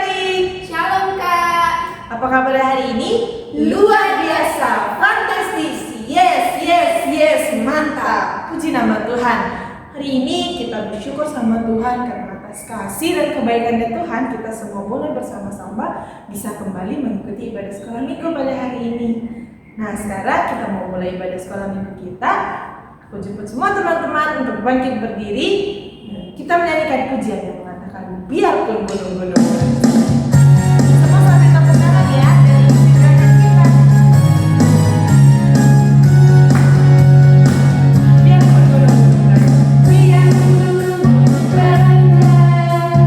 adik-adik. Shalom Kak. Apa kabar hari ini? Luar biasa, fantastis. Yes, mantap. Puji nama Tuhan. Hari ini kita bersyukur sama Tuhan karena atas kasih dan kebaikannya Tuhan kita semua boleh bersama-sama bisa kembali mengikuti ibadah sekolah minggu pada hari ini. Nah, sekarang kita mau mulai ibadah sekolah minggu kita. Aku jemput semua teman-teman untuk bangkit berdiri. Kita menyanyikan pujian yang mengatakan biarpun gunung-gunung. Semua sampai tepuk tangan ya dari gerakan kita. Biarpun gunung-gunung. Biarpun gunung beranjak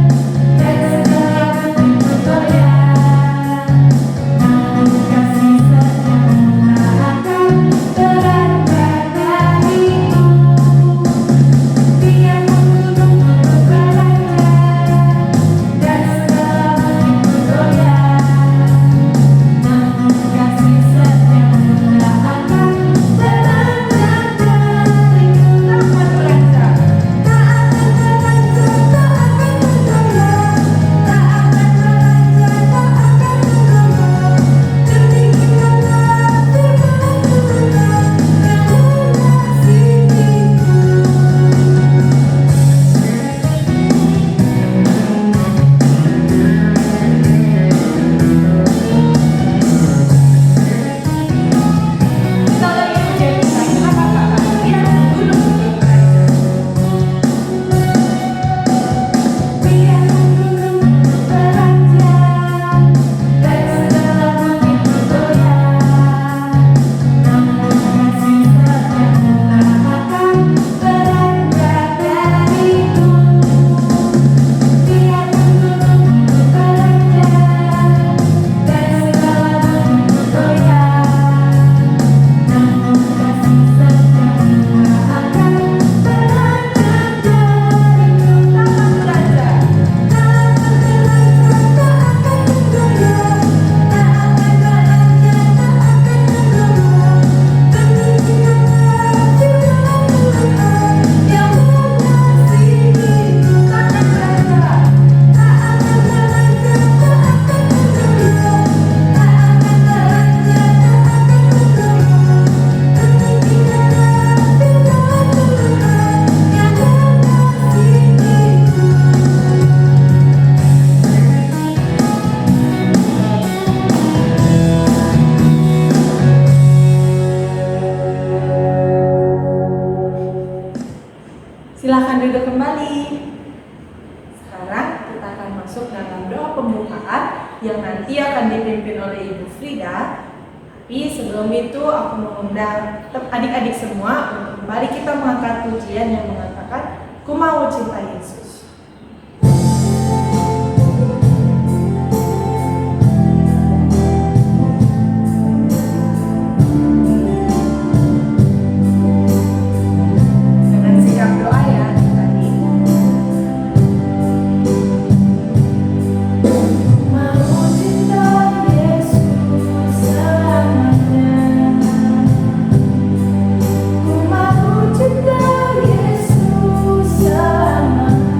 dan segala goyang, namun kasih setia akan beranjak dariku. Biarpun gunung beranjak dan segala goyang, namun kasih setia akan beranjak dariku. Tak akan beranjak, tak akan beranjak, tak akan beranjak, tak akan goyang. Demikianlah firman Tuhan yang mengasihiku. Kita lagi ujian kita, apa-apa, biarpun gunung-gunung beranjak. Biarpun gunung beranjak dan segala bukit bergoyang, namun kasih setiamu akan beranjak dariku. Biarpun gunung beranjak dan segala bukit bergoyang, namun kasih setiamu akan beranjak dariku. Tak akan beranjak, tak akan goyang, tak akan beranjak, tak akan goyang. Demikianlah firman Tuhan yang mengasihiku. Tak akan beranjak, tak akan beranjak, tak akan goyang, tak akan beranjak, tak akan goyang. Demikianlah firman Tuhan yang mengasihiku. Silakan duduk kembali. Sekarang kita akan masuk dalam doa pembukaan yang nanti akan dipimpin oleh Ibu Frida. Tapi sebelum itu aku mengundang adik-adik semua untuk kembali kita mengangkat pujian yang mengatakan Ku mau cinta Yesus. Dengan sikap doa ya tadi. Mau cinta Yesus selamanya. Ku mau cinta Yesus selamanya.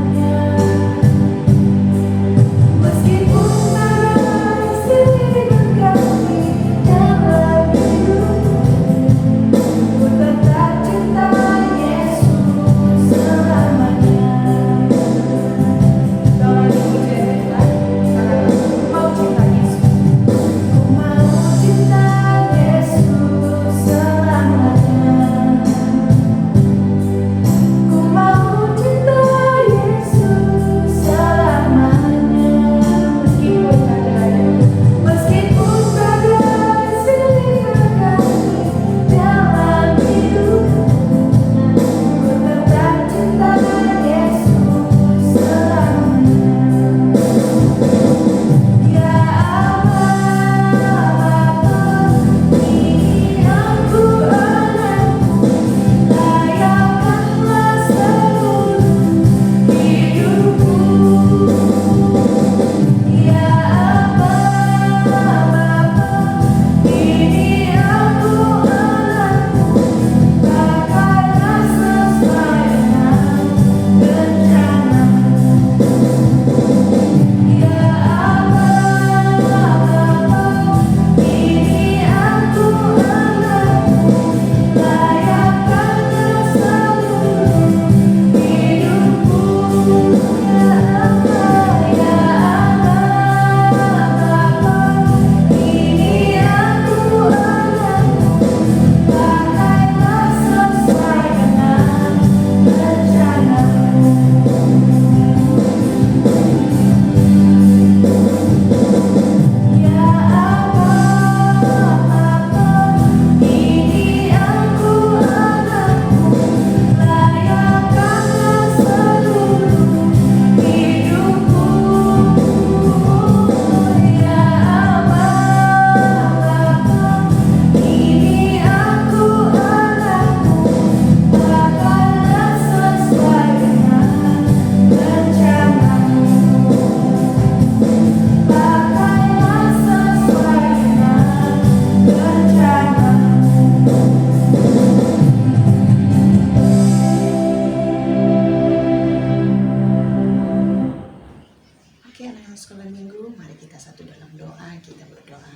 kita berdoa.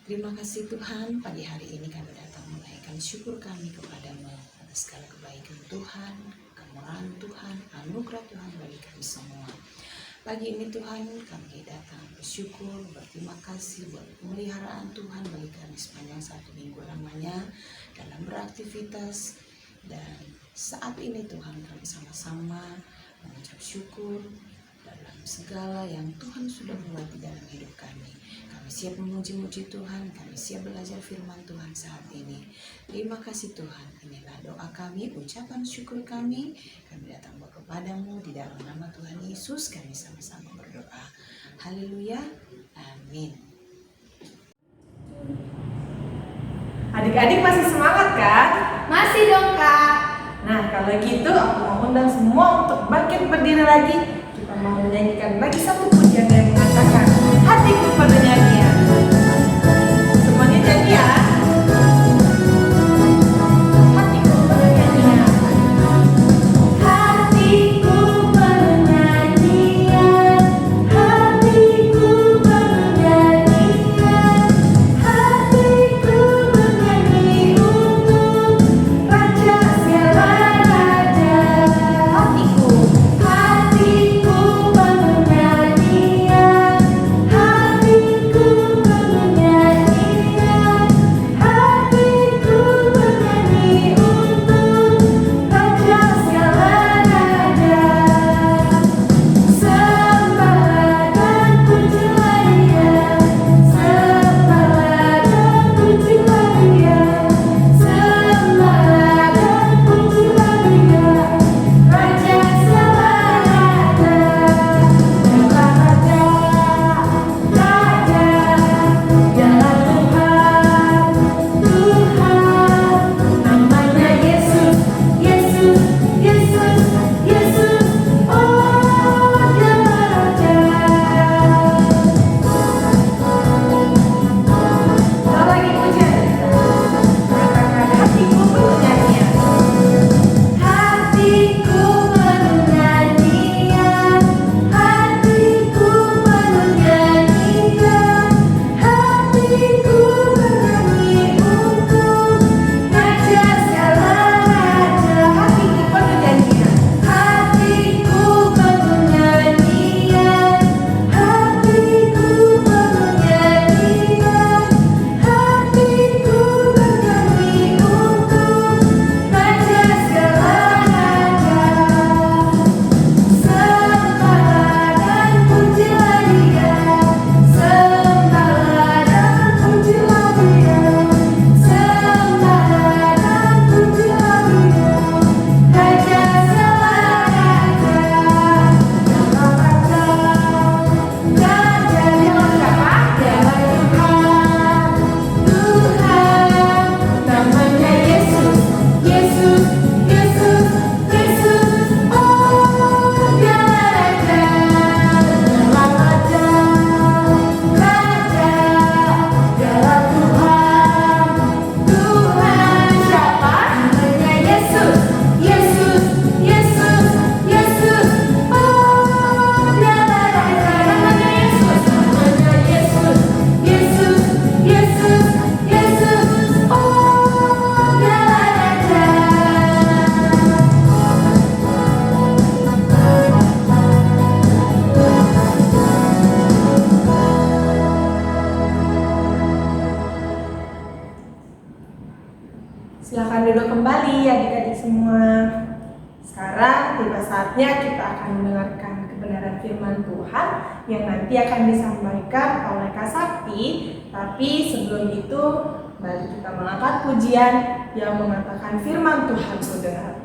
Terima kasih Tuhan, pagi hari ini kami datang menaikkan syukur kami kepadamu atas segala kebaikan Tuhan, kemurahan Tuhan, anugerah Tuhan bagi kami semua. Pagi ini Tuhan kami datang bersyukur, berterima kasih buat pemeliharaan Tuhan bagi kami sepanjang 1 minggu lamanya dalam beraktivitas. Dan saat ini Tuhan kami sama-sama mengucap syukur dalam segala yang Tuhan sudah buat di dalam hidup kami. Kami siap memuji-muji Tuhan, kami siap belajar firman Tuhan saat ini. Terima kasih Tuhan, inilah doa kami, ucapan syukur kami. Kami datang kepadamu di dalam nama Tuhan Yesus, kami sama-sama berdoa. Haleluya, amin. Adik-adik masih semangat kan? Masih dong Kak. Nah kalau gitu aku mau undang semua untuk bangkit berdiri lagi. Kita mau menyanyikan lagi satu pujian yang mengatakan hatiku pada nyanyian. Semuanya nyanyi ya. Hatiku pada nyanyian. Hatiku bernyanyian, hatiku bernyanyian, hatiku bernyanyi untuk Raja segala raja. Hatiku bernyanyian, hatiku bernyanyian, hatiku bernyanyi untuk Raja segala raja. Sembah dan pujilah Dia, sembah dan pujilah Dia, sembah dan pujilah Dia, Raja segala raja. Segala raja, raja, Dialah Tuhan, Tuhan, namanya Yesus, Yesus, Yesus, Yesus, oh Dialah Raja. Kita lagi pujian. Katakan hatiku bernyanyian. Hatiku bernyanyian, hatiku bernyanyian, hatiku bernyanyi untuk Raja segala raja. Hatiku bernyanyian. Hatiku bernyanyian, hatiku bernyanyian, hatiku bernyanyi untuk Raja segala raja. Sembah dan pujilah Dia, sembah dan pujilah Dia, sembah dan pujilah Dia, Raja segala raja. Dialah Raja, Raja Dialah siapa? Dialah Tuhan, Tuhan, namanya Yesus, Yesus, Yesus, Yesus, oh Dialah Raja. Dialah Raja, Raja, Dialah Tuhan, Tuhan, siapa? Namanya Yesus, Yesus, Yesus, Yesus, oh Dialah Raja. Namanya Yesus, namanya Yesus, Yesus, Yesus, Yesus, oh Dialah Raja. Silakan duduk kembali adik-adik semua. Sekarang tiba saatnya kita akan mendengarkan kebenaran firman Tuhan yang nanti akan disampaikan oleh Kak Sakti. Tapi sebelum itu, mari kita mengangkat pujian yang mengatakan firman Tuhan saudara.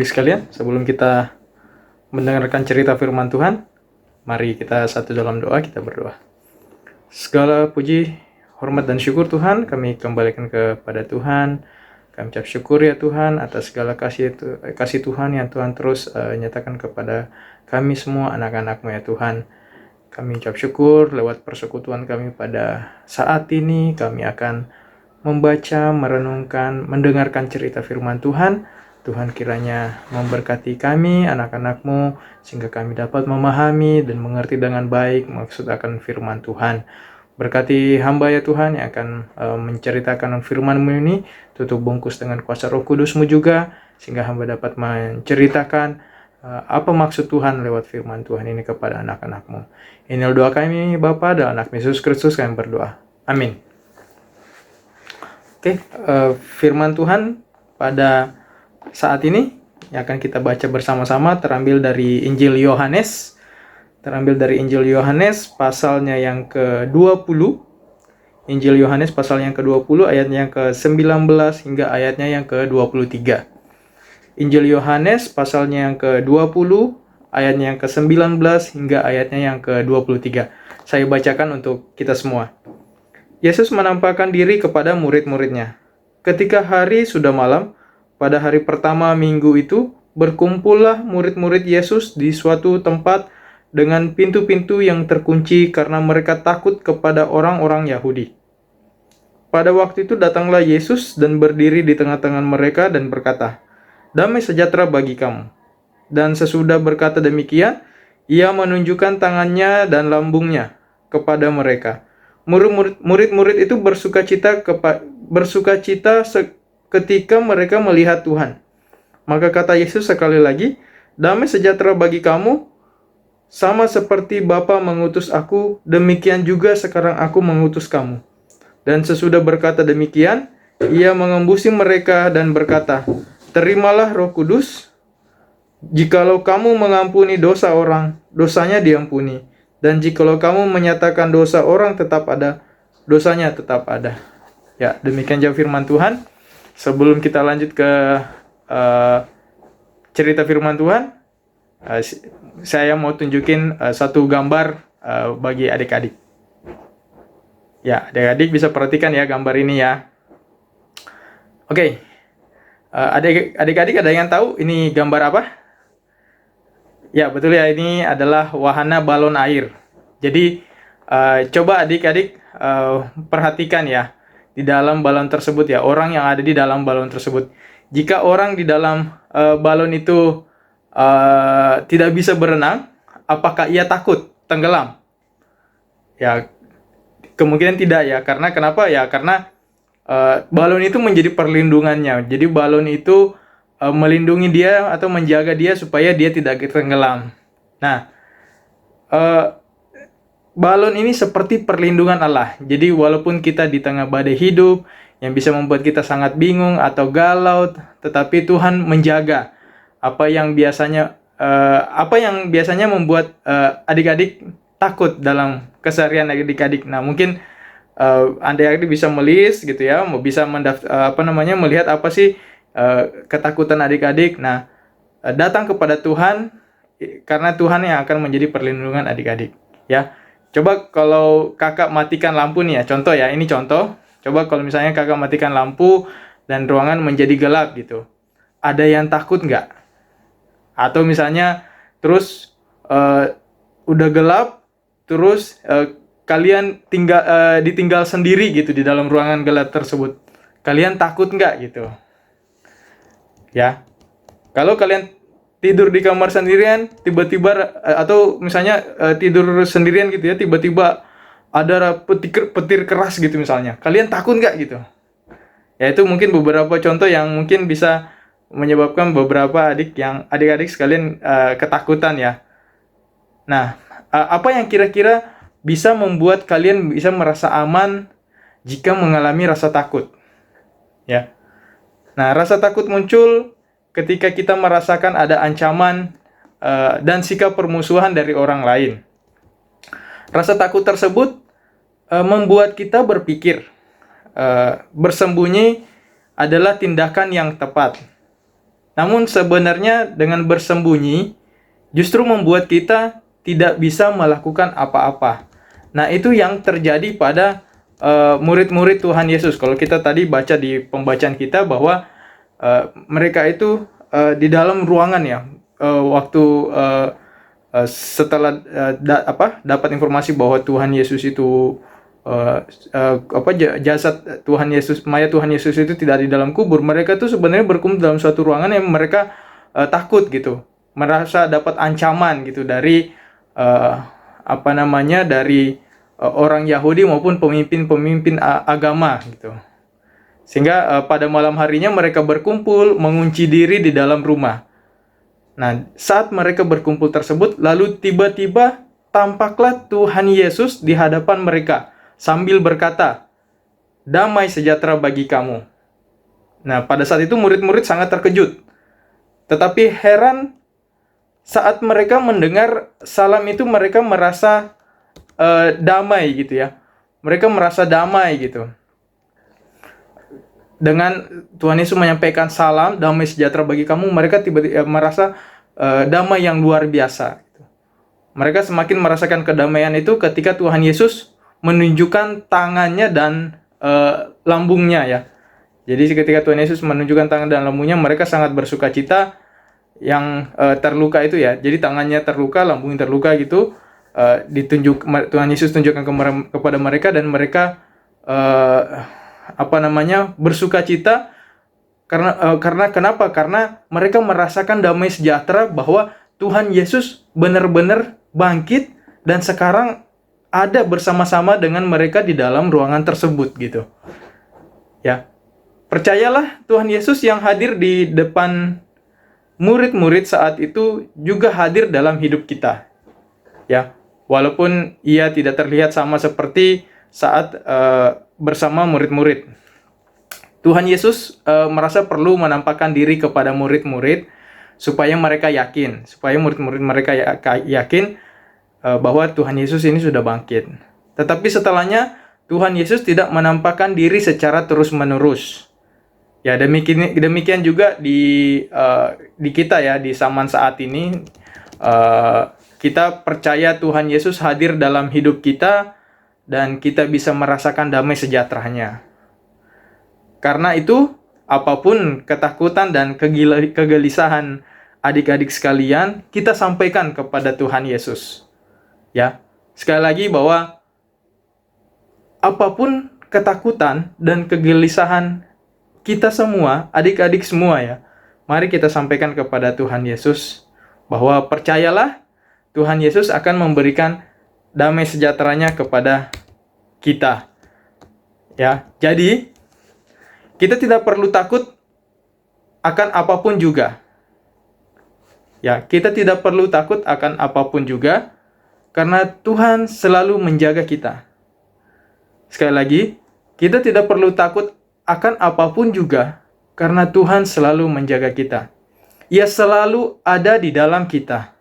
adik-adik sekalian, sebelum kita mendengarkan cerita firman Tuhan, mari kita satu dalam doa, kita berdoa. Segala puji, hormat dan syukur Tuhan kami kembalikan kepada Tuhan. Kami ucap syukur ya Tuhan atas segala kasih Tuhan yang Tuhan terus nyatakan kepada kami semua anak-anak-Mu ya Tuhan. Kami ucap syukur lewat persekutuan kami pada saat ini. Kami akan membaca, merenungkan, mendengarkan cerita firman Tuhan. Tuhan kiranya memberkati kami, anak-anak-Mu, sehingga kami dapat memahami dan mengerti dengan baik maksud akan firman Tuhan. Berkati hamba ya Tuhan yang akan menceritakan firman-Mu ini, tutup bungkus dengan kuasa Roh Kudus-Mu juga, sehingga hamba dapat menceritakan apa maksud Tuhan lewat firman Tuhan ini kepada anak-anak-Mu. Inilah doa kami Bapa dan anak Yesus Kristus kami berdoa. Amin. Oke, firman Tuhan pada saat ini yang akan kita baca bersama-sama terambil dari Injil Yohanes. Terambil dari Injil Yohanes pasalnya yang ke-20. Injil Yohanes pasal yang ke-20 ayatnya yang ke-19 hingga ayatnya yang ke-23. Injil Yohanes pasalnya yang ke-20 ayatnya yang ke-19 hingga ayatnya yang ke-23. Saya bacakan untuk kita semua. Yesus menampakkan diri kepada murid-muridnya. Ketika hari sudah malam, pada hari pertama minggu itu, berkumpullah murid-murid Yesus di suatu tempat dengan pintu-pintu yang terkunci karena mereka takut kepada orang-orang Yahudi. Pada waktu itu datanglah Yesus dan berdiri di tengah-tengah mereka dan berkata, "Damai sejahtera bagi kamu." Dan sesudah berkata demikian, ia menunjukkan tangannya dan lambungnya kepada mereka. Murid-murid itu bersukacita ketika mereka melihat Tuhan. Maka kata Yesus sekali lagi, "Damai sejahtera bagi kamu, sama seperti Bapa mengutus aku, demikian juga sekarang aku mengutus kamu." Dan sesudah berkata demikian, ia mengembusi mereka dan berkata, "Terimalah Roh Kudus. Jikalau kamu mengampuni dosa orang, dosanya diampuni. Dan jikalau kamu menyatakan dosa orang tetap ada, dosanya tetap ada." Ya, demikian jawab firman Tuhan. Sebelum kita lanjut ke cerita firman Tuhan, saya mau tunjukin satu gambar bagi adik-adik. Ya, adik-adik bisa perhatikan ya gambar ini ya. Oke, adik-adik ada yang tahu ini gambar apa? Ya, betul ya, ini adalah wahana balon air. Jadi, coba adik-adik perhatikan ya. Di dalam balon tersebut ya, orang yang ada di dalam balon tersebut. Jika orang di dalam balon itu tidak bisa berenang, apakah ia takut tenggelam? Ya, kemungkinan tidak ya. Karena kenapa ya? Karena balon itu menjadi perlindungannya. Jadi balon itu melindungi dia atau menjaga dia supaya dia tidak tenggelam. Nah, balon ini seperti perlindungan Allah. Jadi walaupun kita di tengah badai hidup yang bisa membuat kita sangat bingung atau galau, tetapi Tuhan menjaga apa yang biasanya membuat adik-adik takut dalam keseharian adik-adik. Nah, mungkin adik-adik bisa melist gitu ya, bisa melihat apa sih ketakutan adik-adik. Nah, datang kepada Tuhan karena Tuhan yang akan menjadi perlindungan adik-adik ya. Coba kalau kakak matikan lampu nih ya, contoh ya, ini contoh. Coba kalau misalnya kakak matikan lampu dan ruangan menjadi gelap gitu. Ada yang takut nggak? Atau misalnya terus udah gelap, terus kalian ditinggal sendiri gitu di dalam ruangan gelap tersebut. Kalian takut nggak gitu? Ya, kalau kalian tidur di kamar sendirian, tiba-tiba atau misalnya tidur sendirian gitu ya, tiba-tiba ada petir keras gitu misalnya. Kalian takut nggak gitu? Ya, itu mungkin beberapa contoh yang mungkin bisa menyebabkan beberapa adik-adik sekalian ketakutan ya. Nah, apa yang kira-kira bisa membuat kalian bisa merasa aman jika mengalami rasa takut? Ya. Nah, rasa takut muncul ketika kita merasakan ada ancaman dan sikap permusuhan dari orang lain. Rasa takut tersebut membuat kita berpikir bersembunyi adalah tindakan yang tepat. Namun sebenarnya dengan bersembunyi justru membuat kita tidak bisa melakukan apa-apa. Nah, itu yang terjadi pada murid-murid Tuhan Yesus. Kalau kita tadi baca di pembacaan kita bahwa mereka itu di dalam ruangan ya, waktu setelah dapat informasi bahwa Tuhan Yesus itu jasad Tuhan Yesus, mayat Tuhan Yesus itu tidak di dalam kubur, mereka tuh sebenarnya berkumpul dalam suatu ruangan yang mereka takut gitu, merasa dapat ancaman gitu dari dari orang Yahudi maupun pemimpin-pemimpin agama gitu. Sehingga pada malam harinya mereka berkumpul mengunci diri di dalam rumah. Nah, saat mereka berkumpul tersebut, lalu tiba-tiba tampaklah Tuhan Yesus di hadapan mereka sambil berkata, "Damai sejahtera bagi kamu." Nah, pada saat itu murid-murid sangat terkejut. Tetapi heran saat mereka mendengar salam itu, mereka merasa damai gitu ya. Mereka merasa damai gitu. Dengan Tuhan Yesus menyampaikan salam, damai sejahtera bagi kamu, mereka tiba-tiba merasa damai yang luar biasa. Mereka semakin merasakan kedamaian itu ketika Tuhan Yesus menunjukkan tangannya dan lambungnya ya. Jadi ketika Tuhan Yesus menunjukkan tangan dan lambungnya, mereka sangat bersuka cita. Yang terluka itu ya, jadi tangannya terluka, lambungnya terluka gitu, Tuhan Yesus tunjukkan kepada mereka, dan mereka bersuka cita karena kenapa? Karena mereka merasakan damai sejahtera bahwa Tuhan Yesus benar-benar bangkit dan sekarang ada bersama-sama dengan mereka di dalam ruangan tersebut gitu. Ya. Percayalah, Tuhan Yesus yang hadir di depan murid-murid saat itu juga hadir dalam hidup kita. Ya. Walaupun ia tidak terlihat sama seperti saat bersama murid-murid. Tuhan Yesus merasa perlu menampakkan diri kepada murid-murid supaya mereka yakin, supaya murid-murid mereka yakin bahwa Tuhan Yesus ini sudah bangkit. Tetapi setelahnya Tuhan Yesus tidak menampakkan diri secara terus-menerus. Ya, demikian juga di kita ya, di zaman saat ini kita percaya Tuhan Yesus hadir dalam hidup kita dan kita bisa merasakan damai sejahteranya. Karena itu, apapun ketakutan dan kegelisahan adik-adik sekalian, kita sampaikan kepada Tuhan Yesus. Ya, sekali lagi bahwa apapun ketakutan dan kegelisahan kita semua, adik-adik semua ya, mari kita sampaikan kepada Tuhan Yesus bahwa percayalah Tuhan Yesus akan memberikan damai sejahteranya kepada kita. Ya, jadi kita tidak perlu takut akan apapun juga. Ya, kita tidak perlu takut akan apapun juga karena Tuhan selalu menjaga kita. Sekali lagi, kita tidak perlu takut akan apapun juga karena Tuhan selalu menjaga kita. Ia selalu ada di dalam kita.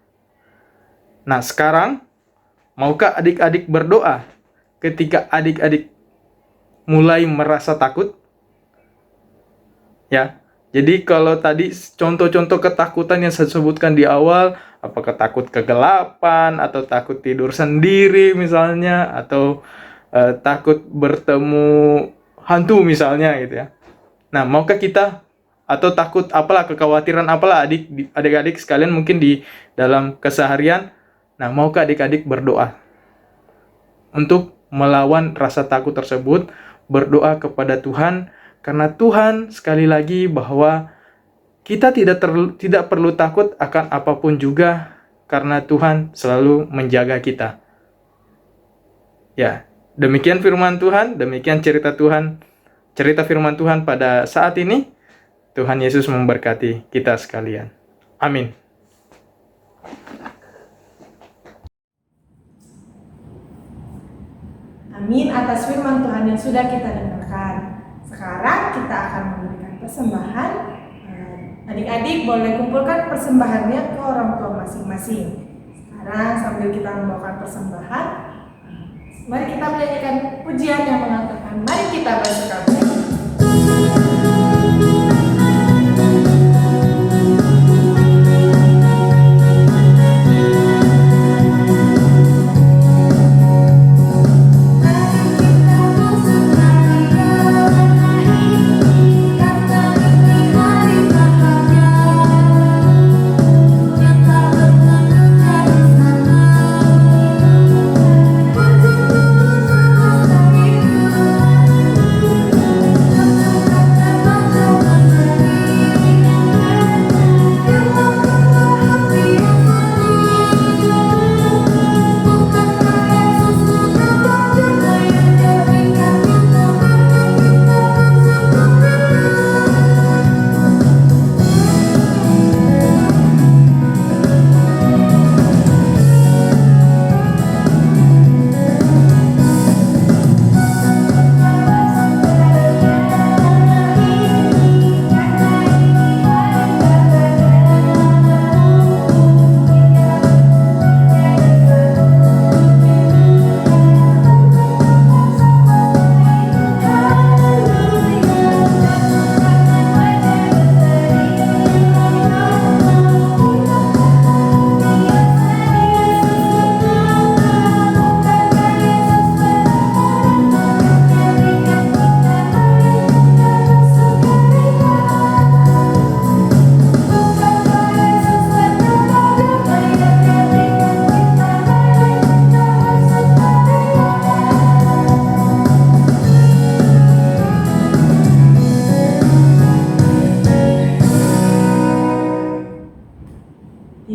Nah, sekarang maukah adik-adik berdoa ketika adik-adik mulai merasa takut? Ya. Jadi kalau tadi contoh-contoh ketakutan yang saya sebutkan di awal, apakah takut kegelapan atau takut tidur sendiri misalnya, atau takut bertemu hantu misalnya gitu ya. Nah, maukah kita, atau takut apalah, kekhawatiran apalah adik-adik sekalian mungkin di dalam keseharian. Nah, maukah adik-adik berdoa untuk melawan rasa takut tersebut, berdoa kepada Tuhan, karena Tuhan sekali lagi bahwa kita tidak perlu takut akan apapun juga karena Tuhan selalu menjaga kita. Ya, demikian firman Tuhan, demikian cerita firman Tuhan pada saat ini. Tuhan Yesus memberkati kita sekalian. Amin. Amin atas firman Tuhan yang sudah kita dengarkan. Sekarang kita akan memberikan persembahan. Adik-adik boleh kumpulkan persembahannya ke orang tua masing-masing. Sekarang sambil kita membawakan persembahan, mari kita menyanyikan pujian yang mengatakan, mari kita bersuka.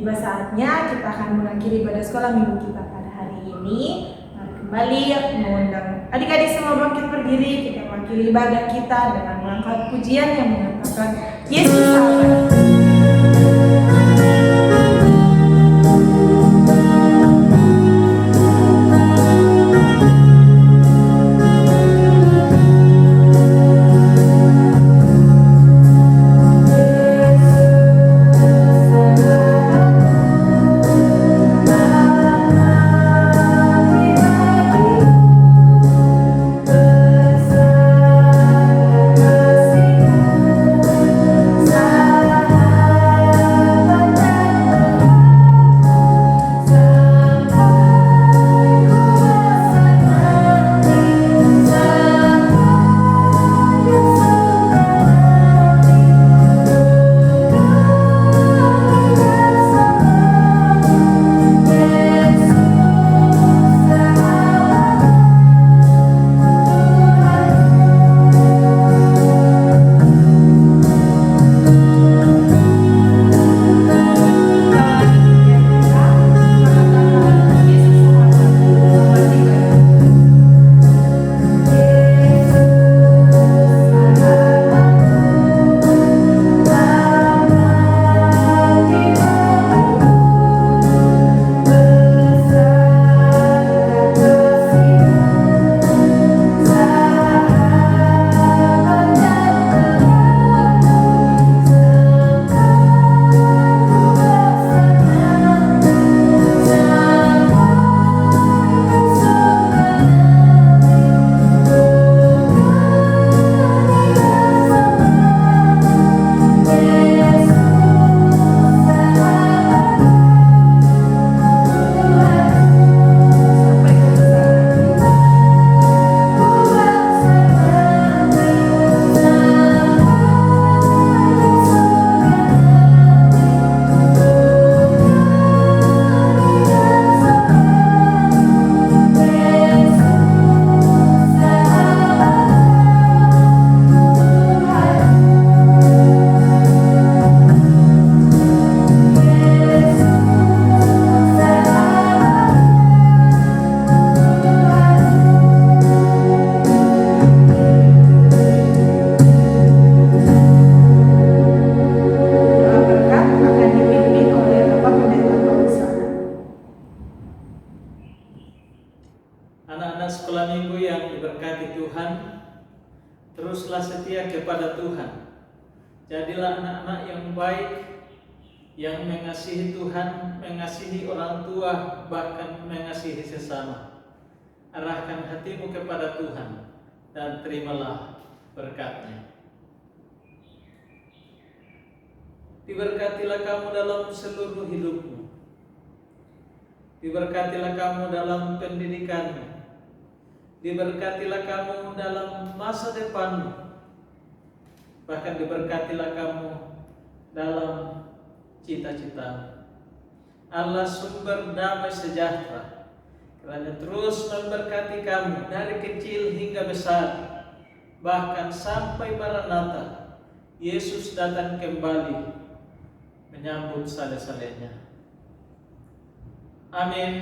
Tiba saatnya kita akan mengakhiri ibadah sekolah minggu kita pada hari ini. Mari kembali mengundang adik-adik semua bangkit berdiri. Kita mengakhiri ibadah kita dengan mengangkat pujian yang mengatakan Yesus sahabat. Anak-anak sekolah minggu yang diberkati Tuhan, teruslah setia kepada Tuhan. Jadilah anak-anak yang baik, yang mengasihi Tuhan, mengasihi orang tua, bahkan mengasihi sesama. Arahkan hatimu kepada Tuhan dan terimalah berkat-Nya. Diberkatilah kamu dalam seluruh hidupmu. Diberkatilah kamu dalam pendidikanmu. Diberkatilah kamu dalam masa depanmu. Bahkan diberkatilah kamu dalam cita-citamu. Allah sumber damai sejahtera, kerana terus memberkati kamu dari kecil hingga besar, bahkan sampai Maranatha, Yesus datang kembali menyambut sale-salenya. Amin.